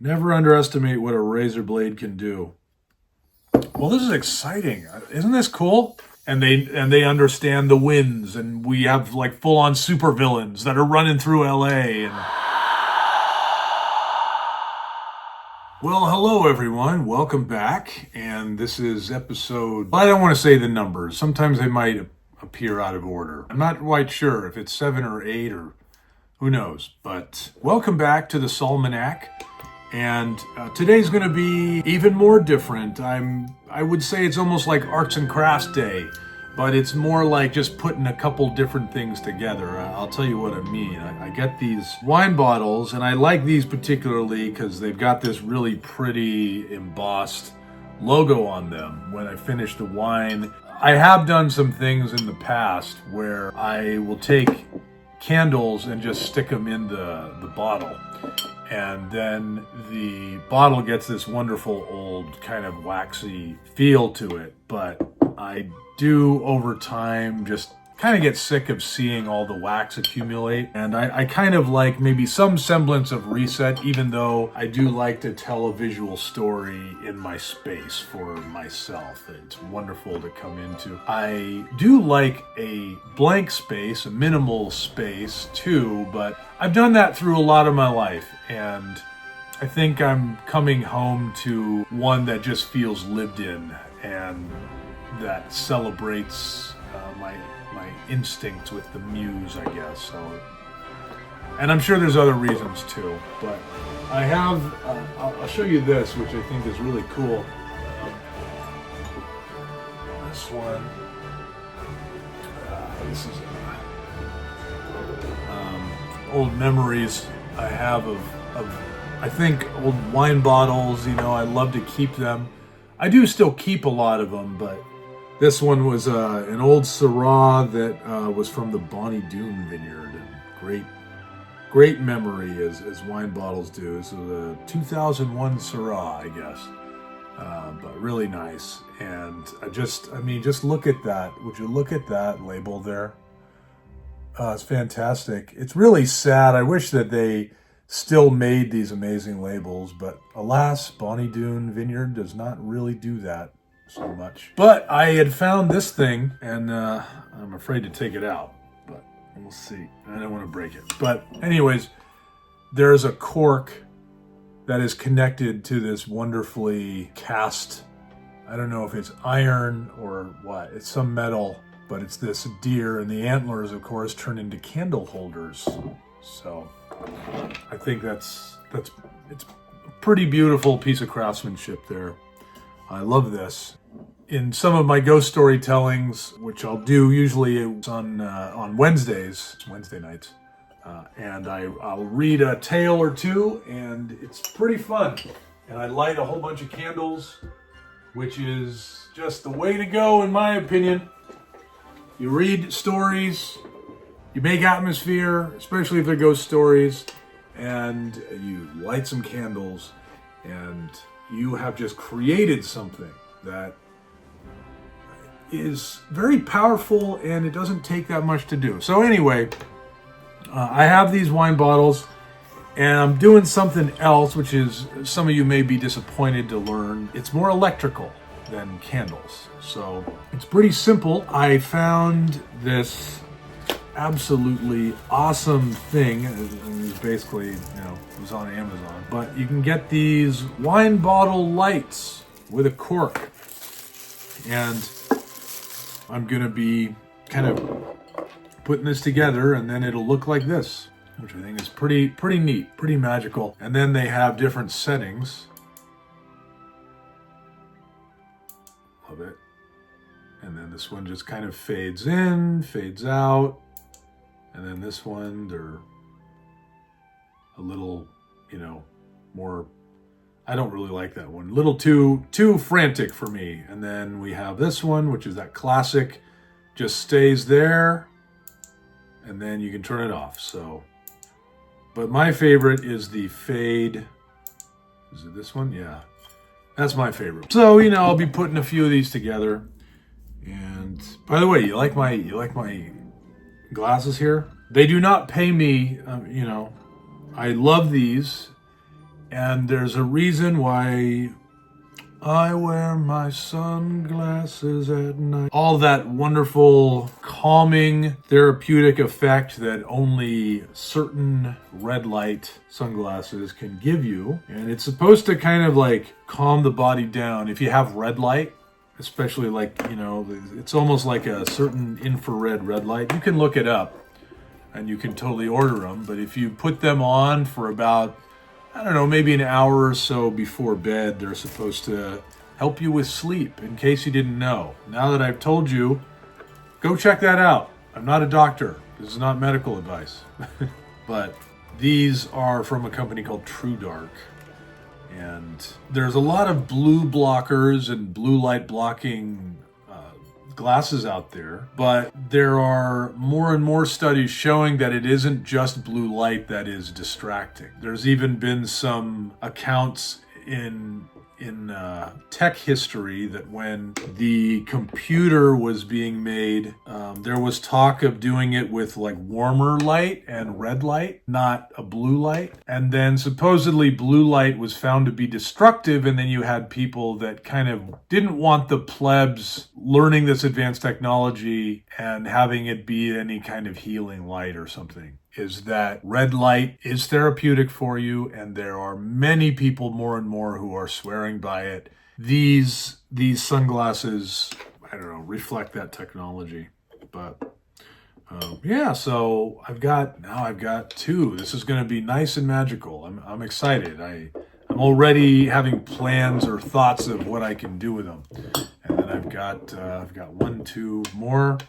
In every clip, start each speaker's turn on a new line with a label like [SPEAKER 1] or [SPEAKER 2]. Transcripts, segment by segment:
[SPEAKER 1] Never underestimate what a razor blade can do. Well, this is exciting. Isn't this cool? And they understand the winds, and we have like full-on supervillains that are running through LA. And well, hello everyone. Welcome back. And this is episode. I don't want to say the numbers. Sometimes they might appear out of order. I'm not quite sure if it's 7 or 8 or who knows. But welcome back to the Solmanac. And today's going to be even more different. I would say it's almost like arts and crafts day, but it's more like just putting a couple different things together. I'll tell you what I mean. I get these wine bottles, and I like these particularly because they've got this really pretty embossed logo on them when I finish the wine. I have done some things in the past where I will take candles and just stick them in the bottle. And then the bottle gets this wonderful old kind of waxy feel to it. But I do over time just kind of get sick of seeing all the wax accumulate. And I kind of like maybe some semblance of reset, even though I do like to tell a visual story in my space for myself. It's wonderful to come into. I do like a blank space, a minimal space too, but I've done that through a lot of my life. And I think I'm coming home to one that just feels lived in and that celebrates my instinct with the muse, I guess. So, and I'm sure there's other reasons too, but I have I'll show you this, which I think is really cool. This one, this is old memories I have of I think old wine bottles. You know, I love to keep them. I do still keep a lot of them, but this one was an old Syrah that was from the Bonnie Doon vineyard. And great memory as wine bottles do. This is a 2001 Syrah, I guess, but really nice. And just look at that. Would you look at that label there? It's fantastic. It's really sad. I wish that they still made these amazing labels, but alas, Bonnie Doon Vineyard does not really do that so much. But I had found this thing, and I'm afraid to take it out, but we'll see. I don't want to break it. But anyways, there's a cork that is connected to this wonderfully cast, I don't know if it's iron or what, it's some metal, but it's this deer, and the antlers, of course, turn into candle holders. So I think it's a pretty beautiful piece of craftsmanship there. I love this. In some of my ghost storytellings, which I'll do usually on Wednesdays, Wednesday nights, and I'll read a tale or two, and it's pretty fun. And I light a whole bunch of candles, which is just the way to go, in my opinion. You read stories, you make atmosphere, especially if they're ghost stories, and you light some candles, and you have just created something that is very powerful, and it doesn't take that much to do. So anyway, I have these wine bottles, and I'm doing something else, which is, some of you may be disappointed to learn, it's more electrical than candles. So it's pretty simple. I found this absolutely awesome thing. It's basically, it was on Amazon. But you can get these wine bottle lights with a cork. And I'm going to be kind of putting this together, and then it'll look like this, which I think is pretty neat, pretty magical. And then they have different settings. Love it. And then this one just kind of fades in, fades out. And then this one, they're a little, more, I don't really like that one. A little too frantic for me. And then we have this one, which is that classic, just stays there, and then you can turn it off. So, but my favorite is the fade. Is it this one? Yeah, that's my favorite. So, I'll be putting a few of these together. And by the way, you like my glasses here? They do not pay me, I love these, And there's a reason why I wear my sunglasses at night. All that wonderful, calming, therapeutic effect that only certain red light sunglasses can give you. And it's supposed to kind of like calm the body down. If you have red light, especially like, you know, it's almost like a certain infrared red light. You can look it up and you can totally order them. But if you put them on for about, I don't know, maybe an hour or so before bed, they're supposed to help you with sleep, in case you didn't know. Now that I've told you, go check that out. I'm not a doctor. This is not medical advice. But these are from a company called True Dark. And there's a lot of blue blockers and blue light blocking glasses out there, but there are more and more studies showing that it isn't just blue light that is distracting. There's even been some accounts in tech history that when the computer was being made, there was talk of doing it with like warmer light and red light, not a blue light. And then supposedly blue light was found to be destructive, and then you had people that kind of didn't want the plebs learning this advanced technology and having it be any kind of healing light or something. Is that red light is therapeutic for you, and there are many people more and more who are swearing by it. These sunglasses, I don't know, reflect that technology. But yeah, so I've got two. This is going to be nice and magical. I'm excited. I'm already having plans or thoughts of what I can do with them. And then I've got 1, 2 more.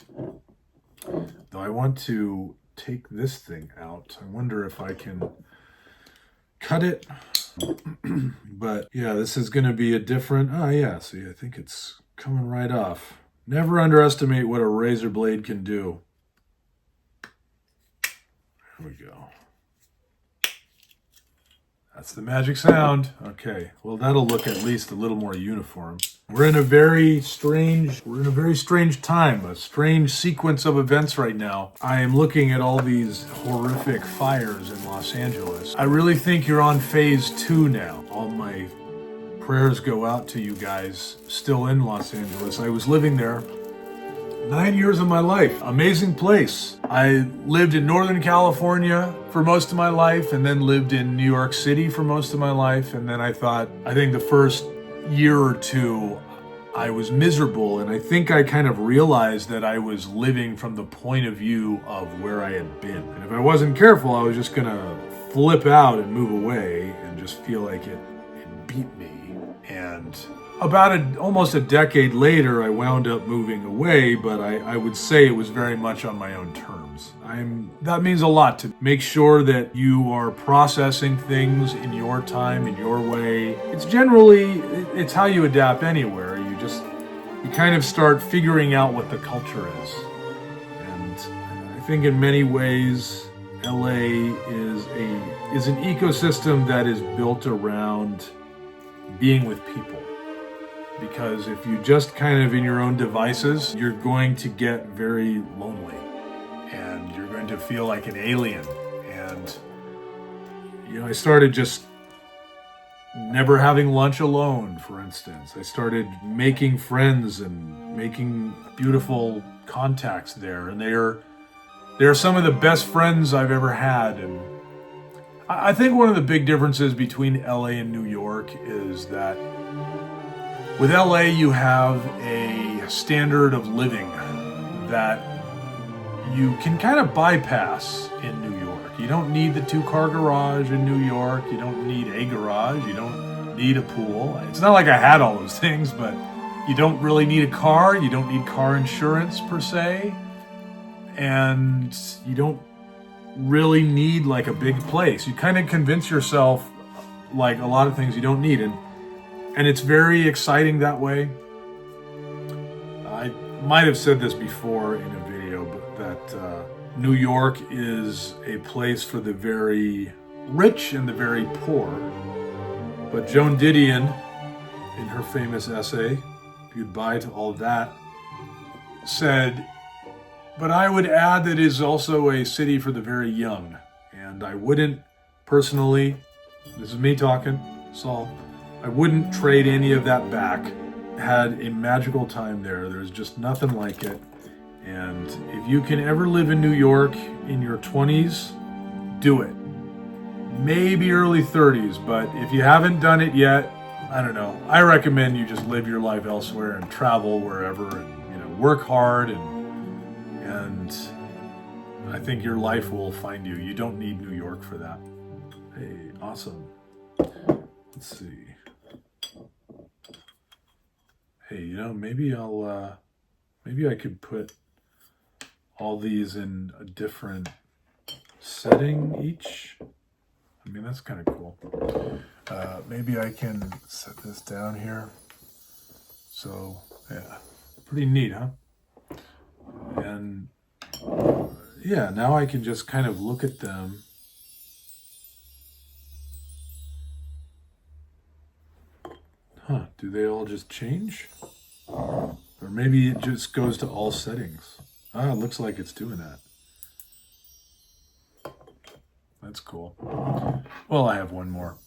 [SPEAKER 1] Though I want to take this thing out. I wonder if I can cut it. But yeah, this is going to be a different, see, I think it's coming right off. Never underestimate what a razor blade can do. There we go. That's the magic sound. Okay, well, that'll look at least a little more uniform. We're in a very strange time, a strange sequence of events right now. I am looking at all these horrific fires in Los Angeles. I really think you're on phase 2 now. All my prayers go out to you guys still in Los Angeles. I was living there 9 years of my life. Amazing place. I lived in Northern California for most of my life, and then lived in New York City for most of my life. And then I think the first year or two, I was miserable, and I think I kind of realized that I was living from the point of view of where I had been. And if I wasn't careful, I was just gonna flip out and move away and just feel like it beat me. And about almost a decade later, I wound up moving away, but I would say it was very much on my own terms. That means a lot to make sure that you are processing things in your time, in your way. It's how you adapt anywhere. You kind of start figuring out what the culture is. And I think in many ways, LA is an ecosystem that is built around being with people. Because if you just kind of in your own devices, you're going to get very lonely and you're going to feel like an alien. And, I started just never having lunch alone, for instance. I started making friends and making beautiful contacts there. And they're some of the best friends I've ever had. And I think one of the big differences between LA and New York is that with LA, you have a standard of living that you can kind of bypass in New York. You don't need the 2-car garage in New York. You don't need a garage. You don't need a pool. It's not like I had all those things, but you don't really need a car. You don't need car insurance per se. And you don't really need like a big place. You kind of convince yourself like a lot of things you don't need. And it's very exciting that way. I might have said this before in a video, but that New York is a place for the very rich and the very poor. But Joan Didion, in her famous essay, Goodbye to All That, said, but I would add that it is also a city for the very young. And I wouldn't personally This is me talking, Saul. I wouldn't trade any of that back. Had a magical time there. There's just nothing like it. And if you can ever live in New York in your 20s, do it. Maybe early 30s, but if you haven't done it yet, I don't know. I recommend you just live your life elsewhere and travel wherever, and work hard, and I think your life will find you. You don't need New York for that. Hey, awesome. Let's see. Hey, maybe maybe I could put all these in a different setting each. I mean, that's kind of cool. Maybe I can set this down here. So, yeah, pretty neat, huh? And yeah, now I can just kind of look at them. Huh, do they all just change? Or maybe it just goes to all settings. Ah, it looks like it's doing that. That's cool. Well, I have one more.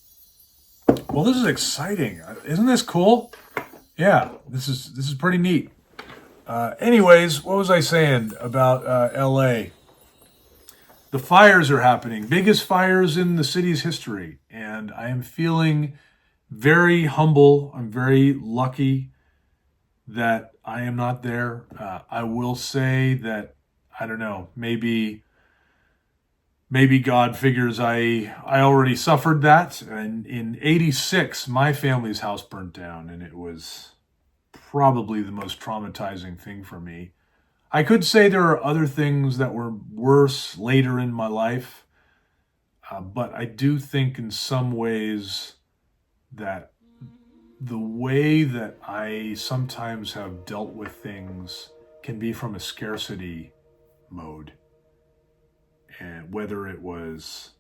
[SPEAKER 1] Well, this is exciting. Isn't this cool? Yeah, this is pretty neat. Anyways, what was I saying about LA? The fires are happening. Biggest fires in the city's history. And I am feeling very humble. I'm very lucky that I am not there. I will say that, I don't know, maybe God figures I already suffered that. And in 86, my family's house burnt down, and it was probably the most traumatizing thing for me. I could say there are other things that were worse later in my life, but I do think in some ways that the way that I sometimes have dealt with things can be from a scarcity mode. And whether it was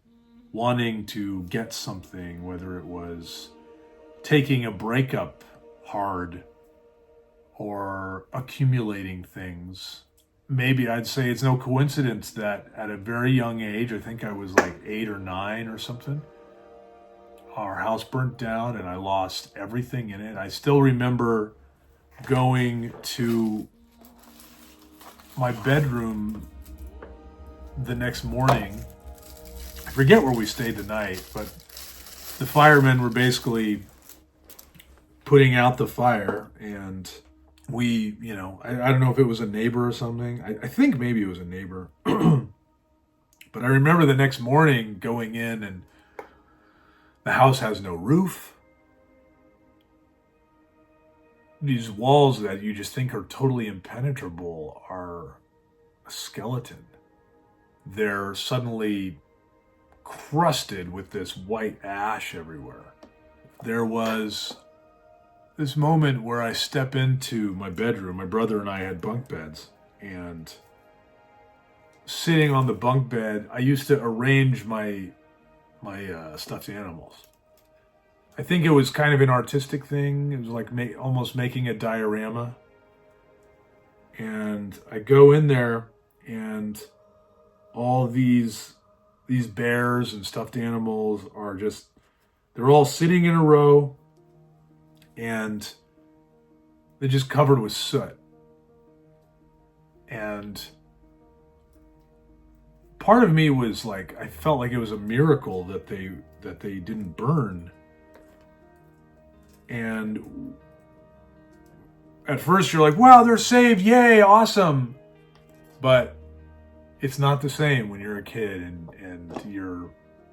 [SPEAKER 1] wanting to get something, whether it was taking a breakup hard or accumulating things. Maybe I'd say it's no coincidence that at a very young age, I think I was like 8 or 9 or something, our house burnt down and I lost everything in it. I still remember going to my bedroom the next morning. I forget where we stayed the night, but the firemen were basically putting out the fire, and we, I don't know if it was a neighbor or something. I think maybe it was a neighbor. But I remember the next morning going in, and the house has no roof. These walls that you just think are totally impenetrable are a skeleton. They're suddenly crusted with this white ash everywhere. There was this moment where I step into my bedroom. My brother and I had bunk beds, and sitting on the bunk bed, I used to arrange my stuffed animals. I think it was kind of an artistic thing. It was like almost making a diorama. And I go in there, and all these bears and stuffed animals are they're all sitting in a row, and they're just covered with soot. And part of me was like, I felt like it was a miracle that they didn't burn. And at first you're like, wow, they're saved, yay, awesome. But it's not the same when you're a kid and your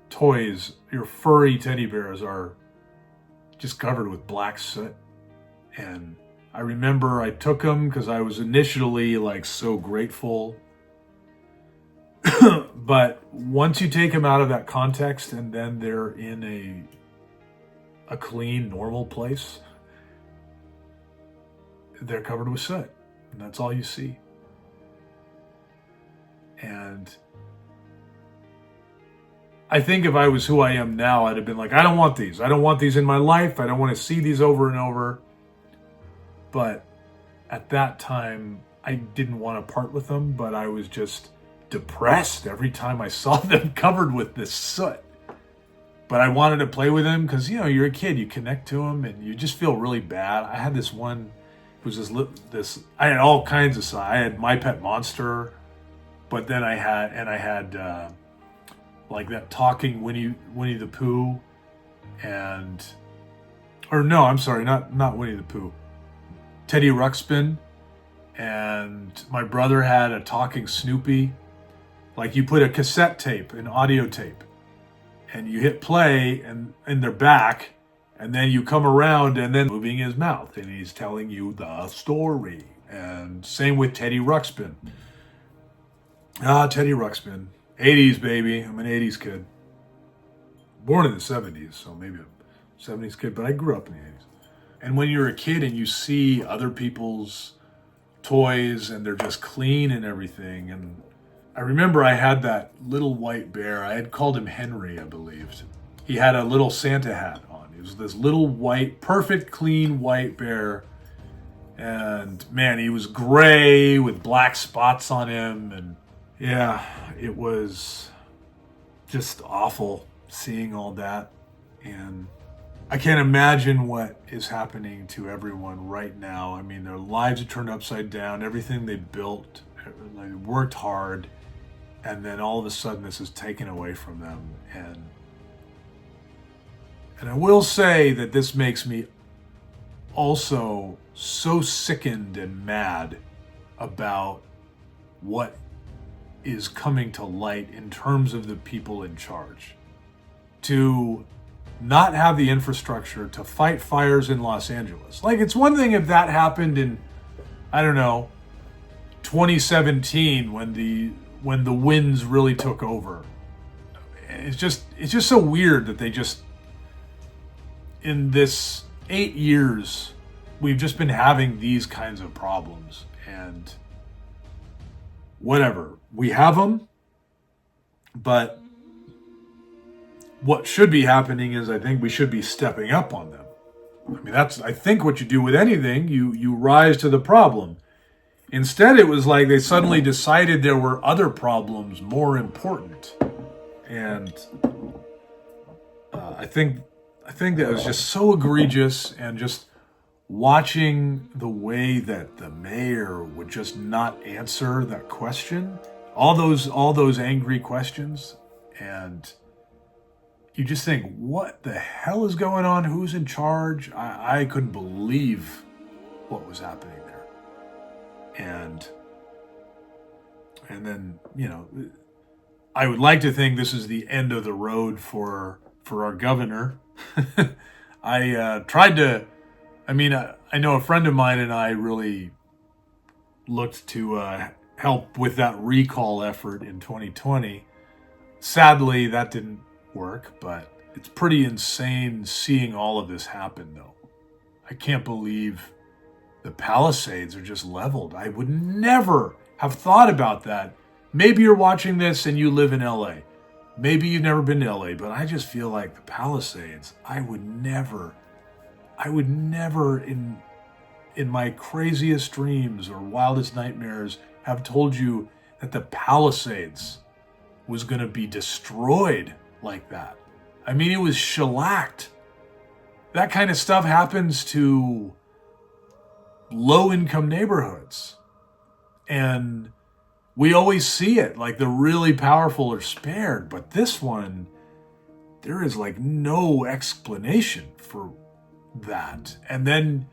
[SPEAKER 1] toys, your furry teddy bears are just covered with black soot. And I remember I took them because I was initially like so grateful. But once you take them out of that context and then they're in a clean, normal place, they're covered with soot. And that's all you see. And I think if I was who I am now, I'd have been like, I don't want these. I don't want these in my life. I don't want to see these over and over. But at that time, I didn't want to part with them, but I was just depressed every time I saw them covered with this soot. But I wanted to play with him because, you're a kid, you connect to him and you just feel really bad. I had this one, it was I had all kinds of stuff. I had My Pet Monster, but then I had like that talking Winnie the Pooh I'm sorry, not Winnie the Pooh. Teddy Ruxpin, and my brother had a talking Snoopy. Like you put a cassette tape, an audio tape, and you hit play and they're back, and then you come around and then moving his mouth and he's telling you the story. And same with Teddy Ruxpin. Teddy Ruxpin. 80s, baby. I'm an 80s kid. Born in the 70s, so maybe I'm a 70s kid, but I grew up in the 80s. And when you're a kid and you see other people's toys and they're just clean and everything, and I remember I had that little white bear. I had called him Henry, I believed. He had a little Santa hat on. It was this little white, perfect, clean white bear. And man, he was gray with black spots on him. And yeah, it was just awful seeing all that. And I can't imagine what is happening to everyone right now. I mean, their lives are turned upside down. Everything they built, they worked hard, and then all of a sudden this is taken away from them. And I will say that this makes me also so sickened and mad about what is coming to light in terms of the people in charge. To not have the infrastructure to fight fires in Los Angeles. Like, it's one thing if that happened in, I don't know, 2017 when the winds really took over. It's just so weird that they just, in this 8 years, we've just been having these kinds of problems. And whatever, we have them, but what should be happening is I think we should be stepping up on them. I mean, that's, I think, what you do with anything. You rise to the problem. Instead, it was like they suddenly decided there were other problems more important. And I think that was just so egregious, and just watching the way that the mayor would just not answer that question, all those angry questions, and you just think, what the hell is going on? Who's in charge? I couldn't believe what was happening there. And then, I would like to think this is the end of the road for our governor. I know a friend of mine and I really looked to help with that recall effort in 2020. Sadly, that didn't work, but it's pretty insane seeing all of this happen, though. I can't believe the Palisades are just leveled. I would never have thought about that. Maybe you're watching this and you live in LA. Maybe you've never been to LA, but I just feel like the Palisades, I would never in my craziest dreams or wildest nightmares have told you that the Palisades was going to be destroyed like that. I mean, it was shellacked. That kind of stuff happens to low-income neighborhoods. And we always see it, like the really powerful are spared. But this one, there is like no explanation for that. And then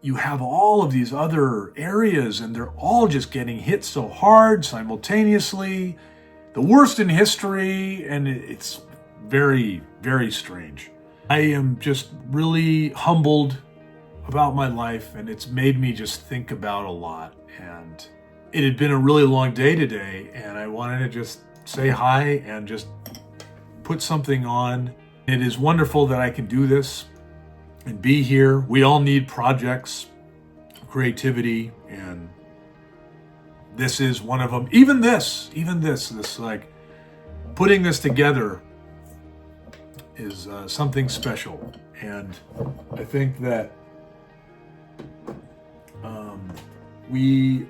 [SPEAKER 1] you have all of these other areas, and they're all just getting hit so hard simultaneously. The worst in history, and it's very, very strange. I am just really humbled about my life, and it's made me just think about a lot. And it had been a really long day today, and I wanted to just say hi and just put something on. It is wonderful that I can do this and be here. We all need projects, creativity, and this is one of them. Even this like putting this together is something special. And I think that we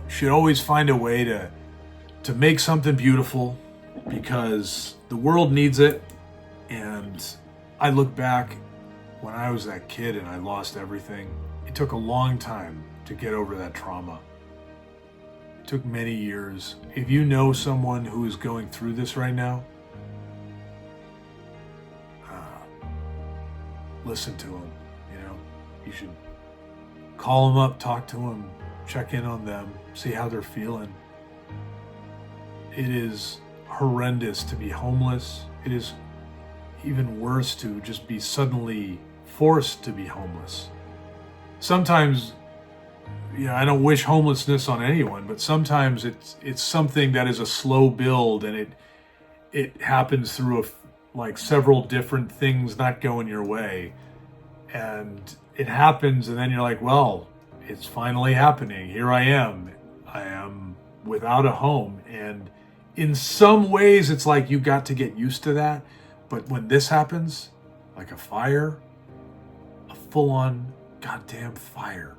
[SPEAKER 1] should always find a way to make something beautiful, because the world needs it. And I look back when I was that kid and I lost everything. It took a long time to get over that trauma. It took many years. If you know someone who is going through this right now, listen to them. You should call them up, talk to them, check in on them, see how they're feeling. It is horrendous to be homeless. It is even worse to just be suddenly forced to be homeless. Sometimes, I don't wish homelessness on anyone, but sometimes it's something that is a slow build, and it happens through several different things not going your way, and it happens, and then you're like, well, it's finally happening. Here I am without a home, and in some ways it's like you got to get used to that. But when this happens, like a fire, a full-on goddamn fire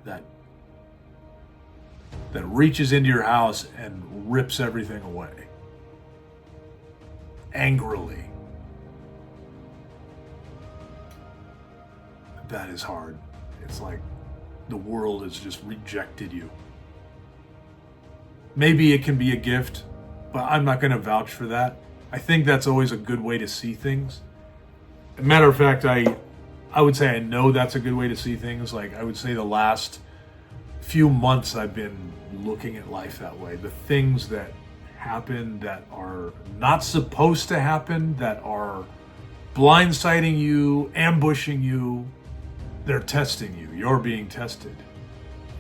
[SPEAKER 1] that reaches into your house and rips everything away angrily, that is hard. It's like the world has just rejected you. Maybe it can be a gift, but I'm not going to vouch for that. I think that's always a good way to see things. As a matter of fact, I would say I know that's a good way to see things. Like, I would say the last few months I've been looking at life that way. The things that happen that are not supposed to happen, that are blindsiding you, ambushing you, they're testing you. You're being tested.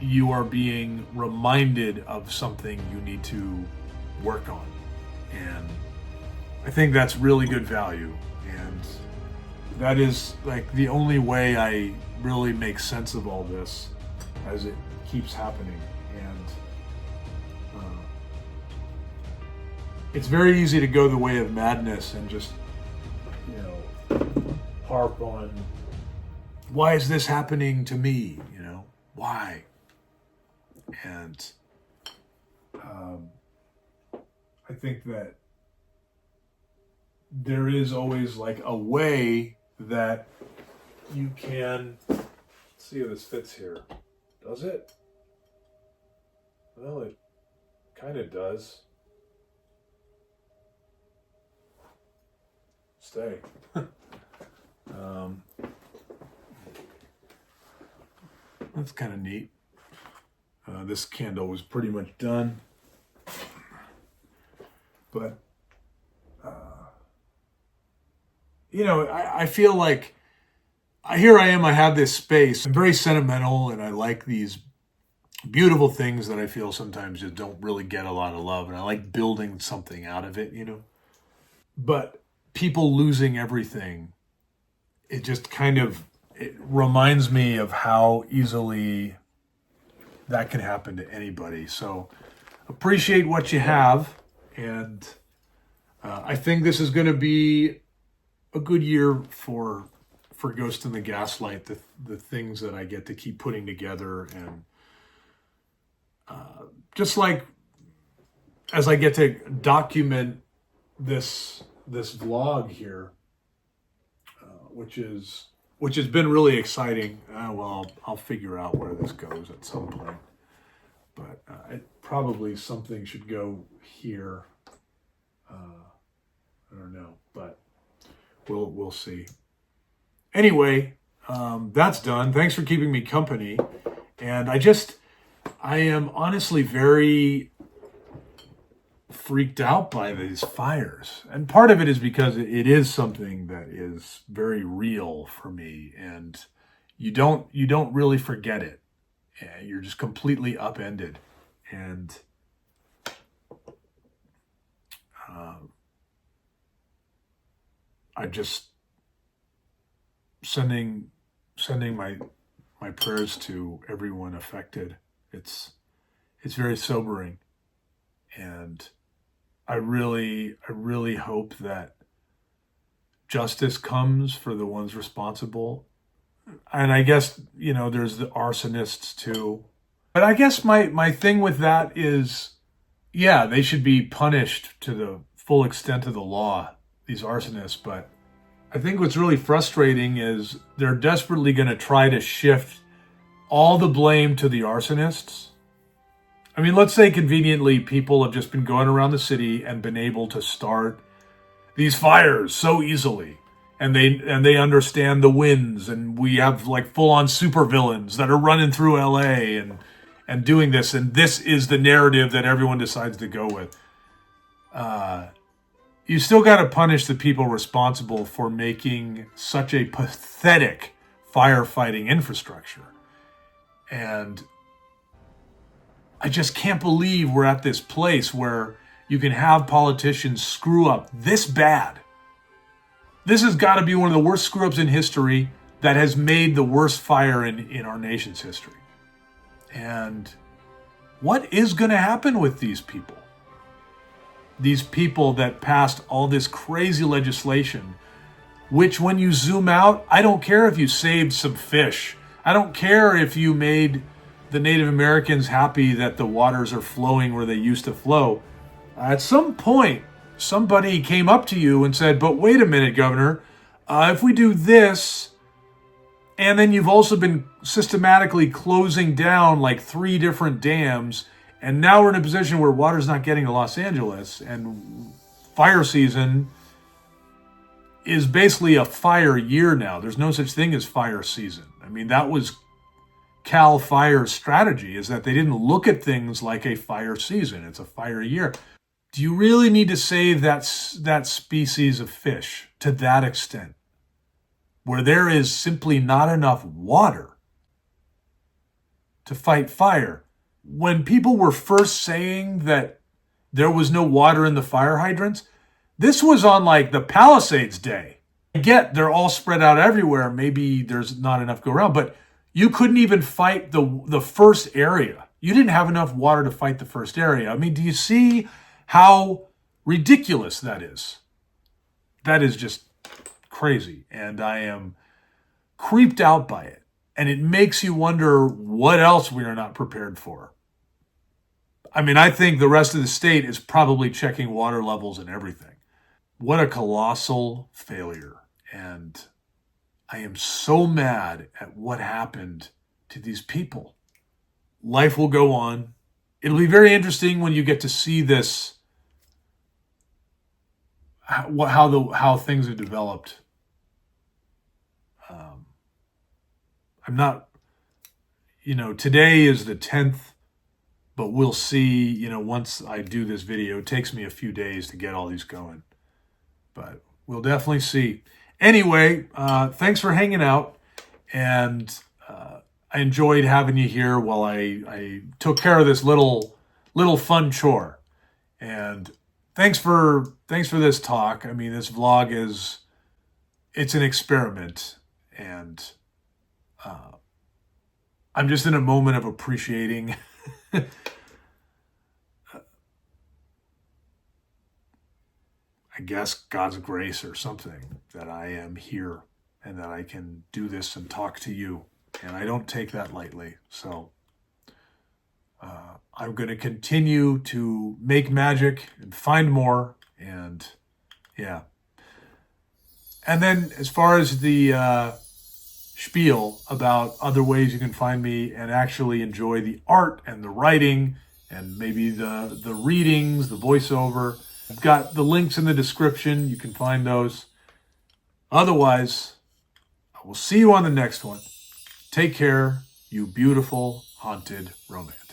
[SPEAKER 1] You are being reminded of something you need to work on. And I think that's really good value. And that is like the only way I really make sense of all this as it keeps happening. And it's very easy to go the way of madness and just, harp on, why is this happening to me? Why? And I think that there is always like a way that you can, let's see if this fits here. Does it? Well, it kind of does. Stay. That's kind of neat. This candle was pretty much done. But, I feel like here I am, I have this space. I'm very sentimental, and I like these beautiful things that I feel sometimes just don't really get a lot of love. And I like building something out of it, But people losing everything, it just it reminds me of how easily that can happen to anybody. So appreciate what you have. And I think this is going to be a good year for Ghost in the Gaslight, the things that I get to keep putting together. And just like as I get to document this vlog here, which has been really exciting. Well, I'll figure out where this goes at some point. But probably something should go here. I don't know, but we'll see. Anyway, that's done. Thanks for keeping me company. And I am honestly very freaked out by these fires. And part of it is because it is something that is very real for me. And you don't really forget it. You're just completely upended. And I just sending my prayers to everyone affected. It's very sobering, and I really hope that justice comes for the ones responsible. And I guess, there's the arsonists too. But I guess my thing with that is, yeah, they should be punished to the full extent of the law, these arsonists, but I think what's really frustrating is they're desperately going to try to shift all the blame to the arsonists. I mean, let's say conveniently people have just been going around the city and been able to start these fires so easily. And they understand the winds, and we have like full-on supervillains that are running through LA and doing this, and this is the narrative that everyone decides to go with. You still got to punish the people responsible for making such a pathetic firefighting infrastructure. And I just can't believe we're at this place where you can have politicians screw up this bad. This has got to be one of the worst screw-ups in history that has made the worst fire in our nation's history. And what is going to happen with these people? These people that passed all this crazy legislation, which when you zoom out, I don't care if you saved some fish. I don't care if you made the Native Americans happy that the waters are flowing where they used to flow. At some point, somebody came up to you and said, but wait a minute, Governor, if we do this, and then you've also been systematically closing down like 3 different dams, and now we're in a position where water's not getting to Los Angeles, and fire season is basically a fire year now. There's no such thing as fire season. I mean, that was Cal Fire's strategy, is that they didn't look at things like a fire season. It's a fire year. Do you really need to save that species of fish to that extent, where there is simply not enough water to fight fire? When people were first saying that there was no water in the fire hydrants, this was on like the Palisades Day. I get they're all spread out everywhere. Maybe there's not enough to go around, but you couldn't even fight the first area. You didn't have enough water to fight the first area. I mean, do you see how ridiculous that is? That is just crazy. And I am creeped out by it. And it makes you wonder what else we are not prepared for. I mean, I think the rest of the state is probably checking water levels and everything. What a colossal failure. And I am so mad at what happened to these people. Life will go on. It'll be very interesting when you get to see this, how things have developed. I'm not, today is the 10th, but we'll see, once I do this video. It takes me a few days to get all these going, but we'll definitely see. Anyway, thanks for hanging out, and I enjoyed having you here while I took care of this little fun chore. And thanks for this talk. I mean, this vlog it's an experiment, and I'm just in a moment of appreciating I guess God's grace or something, that I am here and that I can do this and talk to you. And I don't take that lightly. So I'm going to continue to make magic and find more. And yeah. And then as far as the spiel about other ways you can find me and actually enjoy the art and the writing and maybe the readings, the voiceover, I've got the links in the description. You can find those. Otherwise, I will see you on the next one. Take care, you beautiful haunted romance.